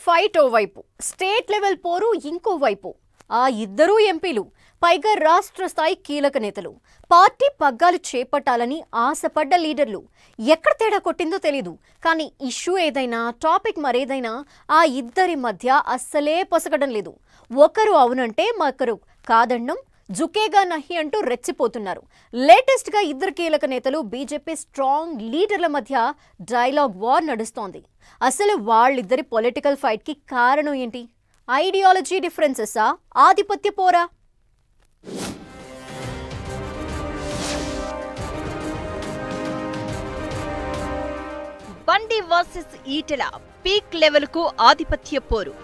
Fight ఓవైపు, state level పోరు ఇంకోవైపు. ఆ ఇద్దరూ ఎంపీలు, పైగా రాష్ట్ర స్థాయి కీలక నేతలు, పార్టీ పగ్గాలు చేపట్టాలని ఆశపడ్డ లీడర్లు. ఎక్కడ తేడా కొట్టిందో తెలీదు, కానీ ఇష్యూ ఏదైనా, టాపిక్ మరేదైనా ఆ ఇద్దరి మధ్య అస్సలే పొసగడం లేదు. ఒకరు అవునంటే మరొకరు కాదన్నం, జుకేగా నహి అంటూ రెచ్చిపోతున్నారు. లేటెస్ట్ గా ఇద్దరు కీలక నేతలు, బీజేపీ స్ట్రాంగ్ లీడర్ల మధ్య డైలాగ్ వార్ నడుస్తోంది. అసలు వాళ్ళిద్దరి పొలిటికల్ ఫైట్ కి కారణం ఏంటి? ఐడియాలజీ డిఫరెన్సెసా, ఆధిపత్య పోరా? బండి వర్సెస్ ఈటెల పీక్ లెవెల్ కు ఆధిపత్య పోరు.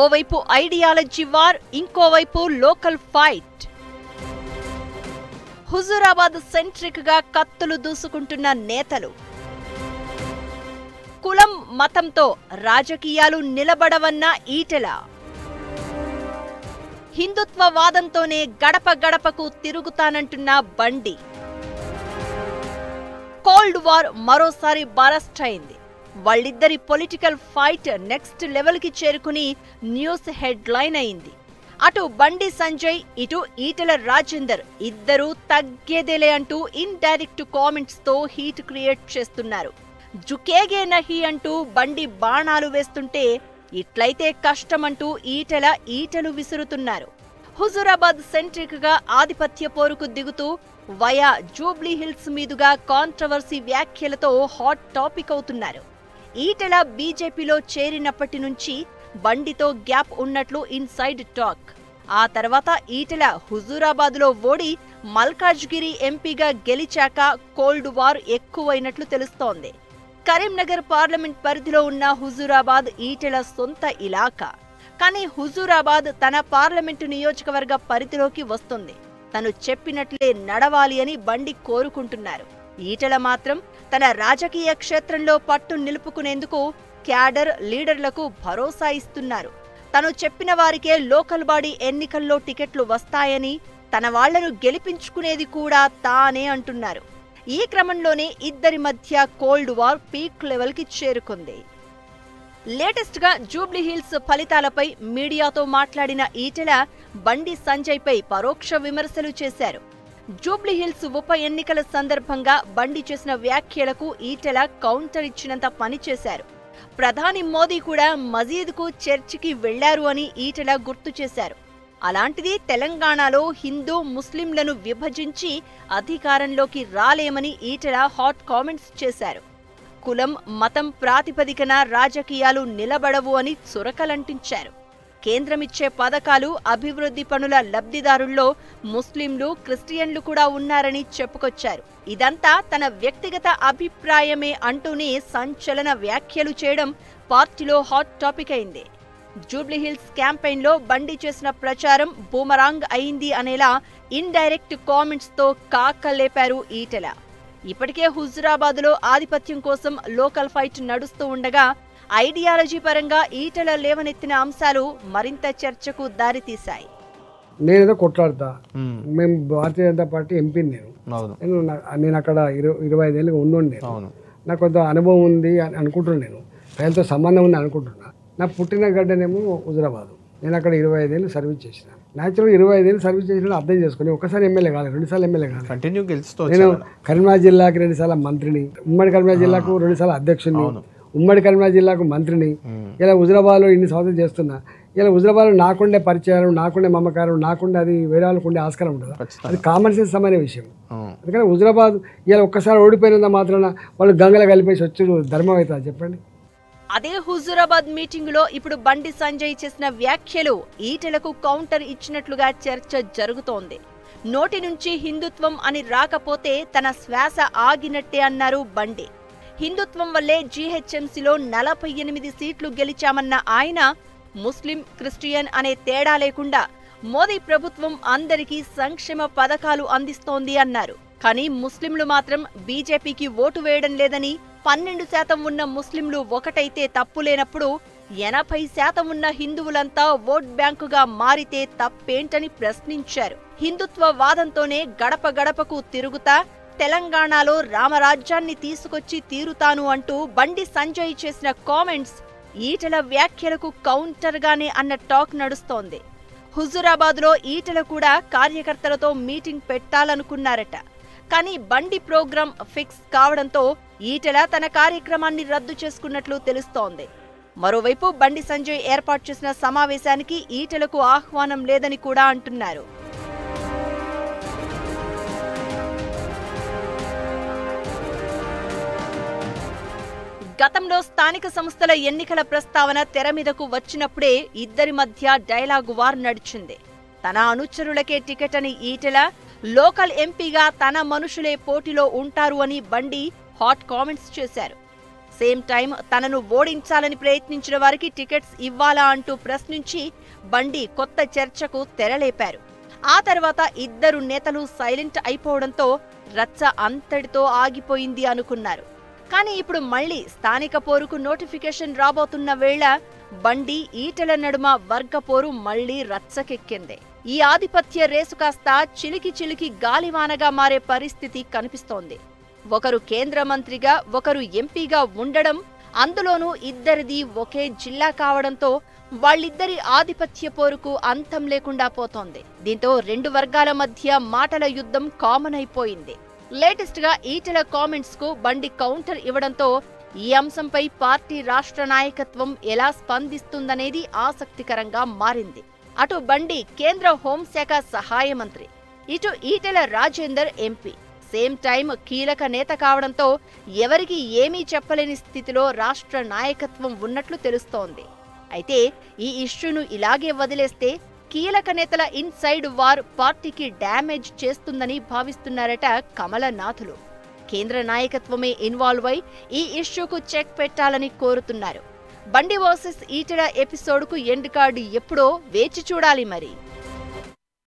ఓవైపు ఐడియాలజీ వార్, ఇంకోవైపు లోకల్ ఫైట్. హుజూరాబాద్ సెంట్రిక్ గా కత్తులు దూసుకుంటున్న నేతలు. కులం మతంతో రాజకీయాలు నిలబడవన్న ఈటెల. హిందుత్వవాదంతోనే గడప గడపకు తిరుగుతానంటున్న బండి. కోల్డ్ వార్ మరోసారి బరస్ట్ అయింది. వాళ్ళిద్దరి పొలిటికల్ ఫైట్ నెక్స్ట్ లెవెల్ కి చేరుకుని న్యూస్ హెడ్ లైన్ అయింది. అటు బండి సంజయ్, ఇటు ఈటెల రాజేందర్ ఇద్దరూ తగ్గేదేలే అంటూ ఇండైరెక్ట్ కామెంట్స్ తో హీట్ క్రియేట్ చేస్తున్నారు. జుకేగే నహి అంటూ బండి బాణాలు వేస్తుంటే, ఇట్లయితే కష్టమంటూ ఈటెలు విసురుతున్నారు. హుజూరాబాద్ సెంట్రిక్ గా ఆధిపత్య పోరుకు దిగుతూ వయా జూబ్లీ హిల్స్ మీదుగా కాంట్రవర్సీ వ్యాఖ్యలతో హాట్ టాపిక్ అవుతున్నారు. ఈటెల బీజేపీలో చేరినప్పటి నుంచి బండితో గ్యాప్ ఉన్నట్లు ఇన్సైడ్ టాక్. ఆ తర్వాత ఈటెల హుజూరాబాద్లో ఓడి మల్కాజ్గిరి ఎంపీగా గెలిచాక కోల్డ్ వార్ ఎక్కువైనట్లు తెలుస్తోంది. కరీంనగర్ పార్లమెంట్ పరిధిలో ఉన్న హుజూరాబాద్ ఈటెల సొంత ఇలాకా. కానీ హుజూరాబాద్ తన పార్లమెంటు నియోజకవర్గ పరిధిలోకి వస్తుంది. తను చెప్పినట్లే నడవాలి అని బండి కోరుకుంటున్నారు. ఈటెల మాత్రం తన రాజకీయ క్షేత్రంలో పట్టు నిలుపుకునేందుకు క్యాడర్ లీడర్లకు భరోసా ఇస్తున్నారు. తను చెప్పిన వారికే లోకల్ బాడీ ఎన్నికల్లో టికెట్లు వస్తాయని, తన వాళ్లను గెలిపించుకునేది కూడా తానే అంటున్నారు. ఈ క్రమంలోనే ఇద్దరి మధ్య కోల్డ్ వార్ పీక్ లెవెల్ కి చేరుకుంది. లేటెస్ట్ గా జూబ్లీ హిల్స్ ఫలితాలపై మీడియాతో మాట్లాడిన ఈటెల బండి సంజయ్ పై పరోక్ష విమర్శలు చేశారు. జూబ్లీ హిల్స్ ఉప ఎన్నికల సందర్భంగా బండి చేసిన వ్యాఖ్యలకు ఈటెల కౌంటర్ ఇచ్చినంత పని చేశారు. ప్రధాని మోదీ కూడా మజీద్కు చర్చికి వెళ్లారు అని ఈటెల గుర్తు చేశారు. అలాంటిది తెలంగాణలో హిందూ ముస్లింలను విభజించి అధికారంలోకి రాలేమని ఈటెల హాట్ కామెంట్స్ చేశారు. కులం మతం ప్రాతిపదికన రాజకీయాలు నిలబడవు అని చురకలంటించారు. కేంద్రమిచ్చే పథకాలు, అభివృద్ధి పనుల లబ్ధిదారుల్లో ముస్లింలు, క్రిస్టియన్లు కూడా ఉన్నారని చెప్పుకొచ్చారు. ఇదంతా తన వ్యక్తిగత అభిప్రాయమే అంటూనే సంచలన వ్యాఖ్యలు చేయడం పార్టీలో హాట్ టాపిక్ అయింది. జూబ్లీహిల్స్ క్యాంపెయిన్లో బండి చేసిన ప్రచారం బూమరాంగ్ అయింది అనేలా ఇండైరెక్ట్ కామెంట్స్ తో కాకలేపారు ఈటెల. ఇప్పటికే హుజూరాబాద్లో ఆధిపత్యం కోసం లోకల్ ఫైట్ నడుస్తూ ఉండగా, ఐడియాలజీ పరంగా ఈటెల లేవనెత్తిన అంశాలు మరింత చర్చకు దారితీశాయి. నేనేదో కొట్లాడతా, మేము భారతీయ జనతా పార్టీ ఎంపీని, నేను అక్కడ 25 ఏళ్ళుగా ఉన్నాను. నాకు కొంత అనుభవం ఉంది అని అనుకుంటున్నాను. నేను ప్రజలతో సంబంధం ఉంది అనుకుంటున్నా. నా పుట్టిన గడ్డనేమో హుజూరాబాద్. నేను అక్కడ 25 ఏళ్ళు సర్వీస్ చేసిన. న్యాచురల్గా 25 ఏళ్ళు సర్వీస్ చేసిన అర్థం చేసుకుని ఒకసారి ఎమ్మెల్యే కాదు, 2 సార్లు ఎమ్మెల్యే కాదు. నేను కరీంనగర్ జిల్లాకి 2 సార్లు మంత్రిని, ఉమ్మడి కరీంనగర్ జిల్లాకు 2 సార్లు అధ్యక్షుడిని, ఉమ్మడి కరీంనగర్ జిల్లాకు మంత్రిని. ఇలా హుజూరాబాద్లో ఇన్ని సంవత్సరాలు చేస్తున్నా. ఇలా హుజూరాబాద్లో నాకుండే పరిచయాలు, నాకుండే మమకారం, నాకుండే అది వేరే వాళ్ళకు ఉండే ఆస్కారం ఉండదు. అది కామన్ సెన్స్ సమైన విషయం. అందుకని హుజూరాబాద్ ఇలా ఒక్కసారి ఓడిపోయినంత మాత్రాన వాళ్ళు గంగల కలిపేసి వచ్చి ధర్మం అవుతుంది చెప్పండి. అదే హుజూరాబాద్ మీటింగ్ లో ఇప్పుడు బండి సంజయ్ చేసిన వ్యాఖ్యలు ఈటెలకు కౌంటర్ ఇచ్చినట్లుగా చర్చ జరుగుతోంది. నోటి నుంచి హిందుత్వం అని రాకపోతే తన శ్వాస ఆగినట్టే అన్నారు బండి. హిందుత్వం వల్లే జీహెచ్ఎంసీలో 48 సీట్లు గెలిచామన్న ఆయన, ముస్లిం, క్రిస్టియన్ అనే తేడా లేకుండా మోదీ ప్రభుత్వం అందరికీ సంక్షేమ పథకాలు అందిస్తోంది అన్నారు. కానీ ముస్లింలు మాత్రం బీజేపీకి ఓటు వేయడం లేదని, 12% ఉన్న ముస్లింలు ఒకటైతే తప్పులేనప్పుడు 80% ఉన్న హిందువులంతా ఓట్ బ్యాంకుగా మారితే తప్పేంటని ప్రశ్నించారు. హిందుత్వ వాదంతోనే గడప గడపకు తిరుగుతా తెలంగాణలో రామరాజ్యాన్ని తీసుకొచ్చి తీరుతాను అంటూ బండి సంజయ్ చేసిన కామెంట్స్ ఈటెల వ్యాఖ్యలకు కౌంటర్గానే అన్న టాక్ నడుస్తోంది. హుజూరాబాద్లో ఈటెల కూడా కార్యకర్తలతో మీటింగ్ పెట్టాలనుకున్నారట. కానీ బండి ప్రోగ్రాం ఫిక్స్ కావడంతో ఈటెల తన కార్యక్రమాన్ని రద్దు చేసుకున్నట్లు తెలుస్తోంది. మరోవైపు బండి సంజయ్ ఏర్పాటు చేసిన సమావేశానికి ఈటెలకు ఆహ్వానం లేదని కూడా అంటున్నారు. గతంలో స్థానిక సంస్థల ఎన్నికల ప్రస్తావన తెర మీదకు వచ్చినప్పుడే ఇద్దరి మధ్య డైలాగు వార్ నడిచింది. తన అనుచరులకే టికెట్ అని ఈటెల, లోకల్ ఎంపీగా తన మనుషులే పోటీలో ఉంటారు అని బండి హాట్ కామెంట్స్ చేశారు. సేమ్ టైం తనను ఓడించాలని ప్రయత్నించిన వారికి టికెట్స్ ఇవ్వాలా అంటూ ప్రశ్నించి బండి కొత్త చర్చకు తెరలేపారు. ఆ తర్వాత ఇద్దరు నేతలు సైలెంట్ అయిపోవడంతో రచ్చ అంతటితో ఆగిపోయింది అనుకున్నారు. కానీ ఇప్పుడు మళ్లీ స్థానిక పోరుకు నోటిఫికేషన్ రాబోతున్న వేళ బండి ఈటెల నడుమ వర్గ పోరు మళ్లీ రచ్చకెక్కింది. ఈ ఆధిపత్య రేసు కాస్త చిలికి చిలికి గాలివానగా మారే పరిస్థితి కనిపిస్తోంది. ఒకరు కేంద్ర మంత్రిగా, ఒకరు ఎంపీగా ఉండడం, అందులోనూ ఇద్దరిది ఒకే జిల్లా కావడంతో వాళ్ళిద్దరి ఆధిపత్య పోరుకు అంతం లేకుండా పోతోంది. దీంతో రెండు వర్గాల మధ్య మాటల యుద్ధం కామన్ అయిపోయింది. లేటెస్ట్ గా ఈటెల కామెంట్స్ కు బండి కౌంటర్ ఇవ్వడంతో ఈ అంశంపై పార్టీ రాష్ట్ర నాయకత్వం ఎలా స్పందిస్తుందనేది ఆసక్తికరంగా మారింది. అటు బండి కేంద్ర హోంశాఖ సహాయ మంత్రి, ఇటు Etela Rajender MP. Same time కీలక నేత కావడంతో ఎవరికి ఏమీ చెప్పలేని స్థితిలో రాష్ట్ర నాయకత్వం ఉన్నట్లు తెలుస్తోంది. అయితే ఈ ఇష్యూను ఇలాగే వదిలేస్తే కీలక నేతల ఇన్సైడ్ వార్ పార్టీకి డ్యామేజ్ చేస్తుందని భావిస్తున్నారట కమలనాథులు. కేంద్ర నాయకత్వమే ఇన్వాల్వ్ అయి ఈ ఇష్యూకు చెక్ పెట్టాలని కోరుతున్నారు. బండి వర్సెస్ ఈటెల ఎపిసోడ్కు ఎండ్ కార్డు ఎప్పుడో వేచి చూడాలి మరి.